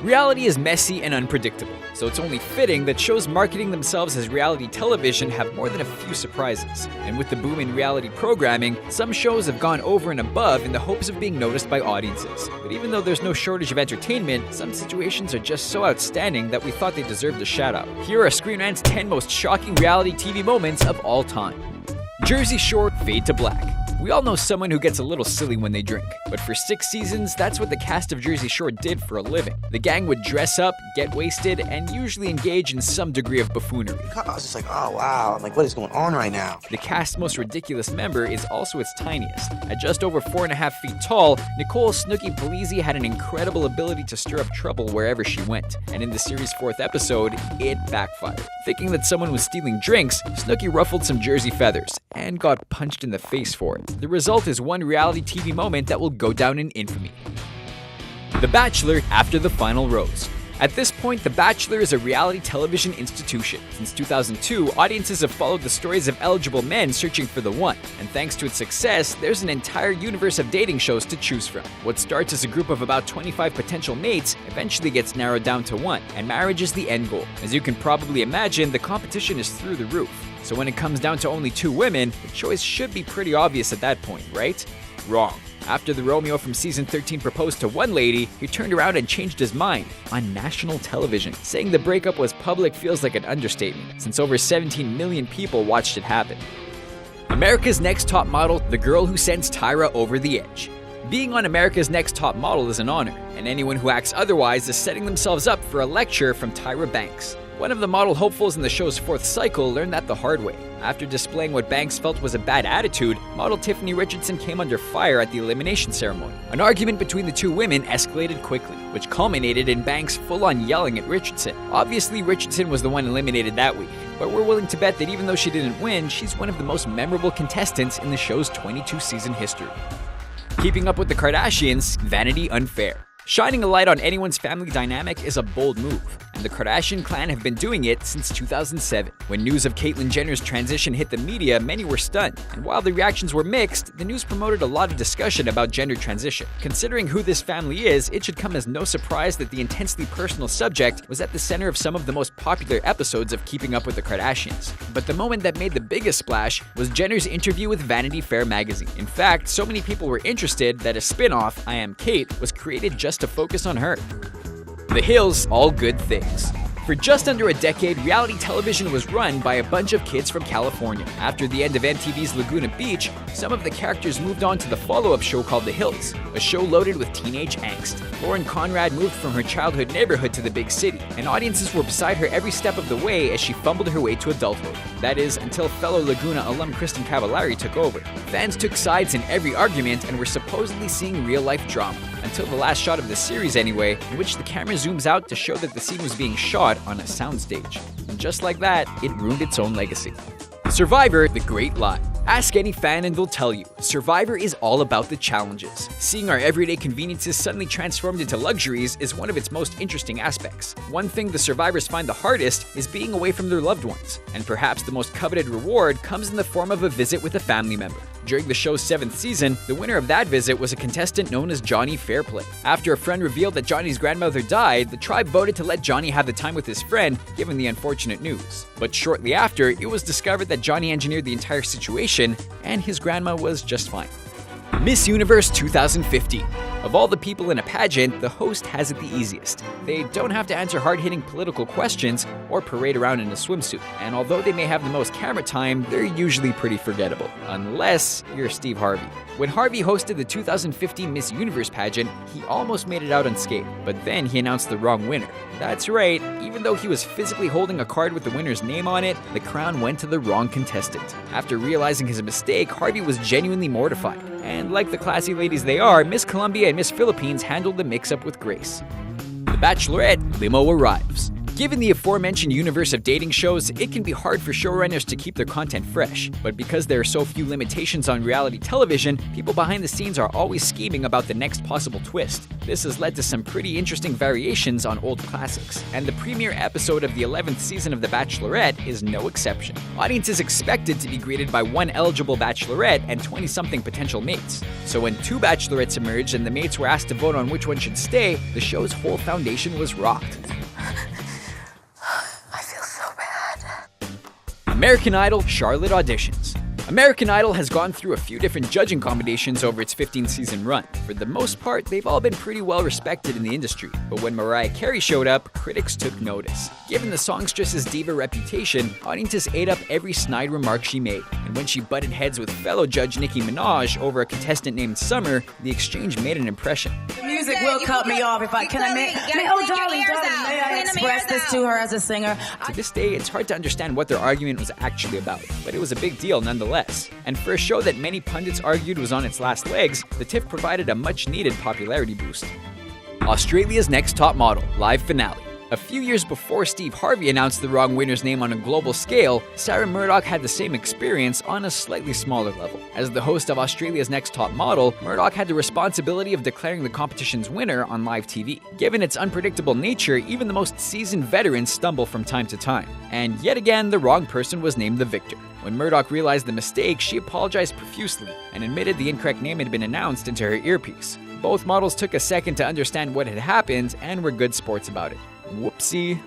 Reality is messy and unpredictable, so it's only fitting that shows marketing themselves as reality television have more than a few surprises. And with the boom in reality programming, some shows have gone over and above in the hopes of being noticed by audiences. But even though there's no shortage of entertainment, some situations are just so outstanding that we thought they deserved a shout-out. Here are Screen Rant's 10 most shocking reality TV moments of all time. Jersey Shore Fade to Black. We all know someone who gets a little silly when they drink, but for 6 seasons, that's what the cast of Jersey Shore did for a living. The gang would dress up, get wasted, and usually engage in some degree of buffoonery. I was just like, oh wow, I'm like, what is going on right now? The cast's most ridiculous member is also its tiniest. At just over 4.5 feet tall, Nicole Snooki Polizzi had an incredible ability to stir up trouble wherever she went, and in the series' 4th episode, it backfired. Thinking that someone was stealing drinks, Snooki ruffled some Jersey feathers, and got punched in the face for it. The result is one reality TV moment that will go down in infamy. The Bachelor after the final rose. At this point, The Bachelor is a reality television institution. Since 2002, audiences have followed the stories of eligible men searching for the one, and thanks to its success, there's an entire universe of dating shows to choose from. What starts as a group of about 25 potential mates eventually gets narrowed down to one, and marriage is the end goal. As you can probably imagine, the competition is through the roof. So when it comes down to only 2 women, the choice should be pretty obvious at that point, right? Wrong. After the Romeo from season 13 proposed to one lady, he turned around and changed his mind on national television. Saying the breakup was public feels like an understatement, since over 17 million people watched it happen. America's Next Top Model, the girl who sends Tyra over the edge. Being on America's Next Top Model is an honor, and anyone who acts otherwise is setting themselves up for a lecture from Tyra Banks. One of the model hopefuls in the show's 4th cycle learned that the hard way. After displaying what Banks felt was a bad attitude, model Tiffany Richardson came under fire at the elimination ceremony. An argument between the 2 women escalated quickly, which culminated in Banks full-on yelling at Richardson. Obviously, Richardson was the one eliminated that week, but we're willing to bet that even though she didn't win, she's one of the most memorable contestants in the show's 22-season history. Keeping Up with the Kardashians, Vanity Unfair. Shining a light on anyone's family dynamic is a bold move, and the Kardashian clan have been doing it since 2007. When news of Caitlyn Jenner's transition hit the media, many were stunned, and while the reactions were mixed, the news promoted a lot of discussion about gender transition. Considering who this family is, it should come as no surprise that the intensely personal subject was at the center of some of the most popular episodes of Keeping Up with the Kardashians. But the moment that made the biggest splash was Jenner's interview with Vanity Fair magazine. In fact, so many people were interested that a spin-off, I Am Kate, was created just to focus on her. The Hills, All Good Things. For just under a decade, reality television was run by a bunch of kids from California. After the end of MTV's Laguna Beach, some of the characters moved on to the follow-up show called The Hills, a show loaded with teenage angst. Lauren Conrad moved from her childhood neighborhood to the big city, and audiences were beside her every step of the way as she fumbled her way to adulthood. That is, until fellow Laguna alum Kristen Cavallari took over. Fans took sides in every argument and were supposedly seeing real-life drama, until the last shot of the series anyway, in which the camera zooms out to show that the scene was being shot on a soundstage. And just like that, it ruined its own legacy. Survivor: The Great Lie. Ask any fan and they'll tell you, Survivor is all about the challenges. Seeing our everyday conveniences suddenly transformed into luxuries is one of its most interesting aspects. One thing the survivors find the hardest is being away from their loved ones, and perhaps the most coveted reward comes in the form of a visit with a family member. During the show's 7th season, the winner of that visit was a contestant known as Johnny Fairplay. After a friend revealed that Johnny's grandmother died, the tribe voted to let Johnny have the time with his friend, given the unfortunate news. But shortly after, it was discovered that Johnny engineered the entire situation, and his grandma was just fine. Miss Universe 2015. Of all the people in a pageant, the host has it the easiest. They don't have to answer hard-hitting political questions or parade around in a swimsuit. And although they may have the most camera time, they're usually pretty forgettable. Unless you're Steve Harvey. When Harvey hosted the 2015 Miss Universe pageant, he almost made it out unscathed. But then he announced the wrong winner. That's right, even though he was physically holding a card with the winner's name on it, the crown went to the wrong contestant. After realizing his mistake, Harvey was genuinely mortified. And like the classy ladies they are, Miss Colombia and Miss Philippines handled the mix-up with grace. The Bachelorette: Limo arrives. Given the aforementioned universe of dating shows, it can be hard for showrunners to keep their content fresh. But because there are so few limitations on reality television, people behind the scenes are always scheming about the next possible twist. This has led to some pretty interesting variations on old classics, and the premiere episode of the 11th season of The Bachelorette is no exception. Audiences expected to be greeted by one eligible bachelorette and 20-something potential mates. So when two bachelorettes emerged and the mates were asked to vote on which one should stay, the show's whole foundation was rocked. American Idol Charlotte auditions. American Idol has gone through a few different judging combinations over its 15-season run. For the most part, they've all been pretty well respected in the industry, but when Mariah Carey showed up, critics took notice. Given the songstress's diva reputation, audiences ate up every snide remark she made, and when she butted heads with fellow judge Nicki Minaj over a contestant named Summer, the exchange made an impression. The music will cut me off if I can. May I express this to her as a singer? To this day, it's hard to understand what their argument was actually about, but it was a big deal nonetheless. And for a show that many pundits argued was on its last legs, the TIFF provided a much-needed popularity boost. Australia's Next Top Model live finale. A few years before Steve Harvey announced the wrong winner's name on a global scale, Sarah Murdoch had the same experience on a slightly smaller level. As the host of Australia's Next Top Model, Murdoch had the responsibility of declaring the competition's winner on live TV. Given its unpredictable nature, even the most seasoned veterans stumble from time to time. And yet again, the wrong person was named the victor. When Murdoch realized the mistake, she apologized profusely and admitted the incorrect name had been announced into her earpiece. Both models took a second to understand what had happened and were good sports about it. Whoopsie.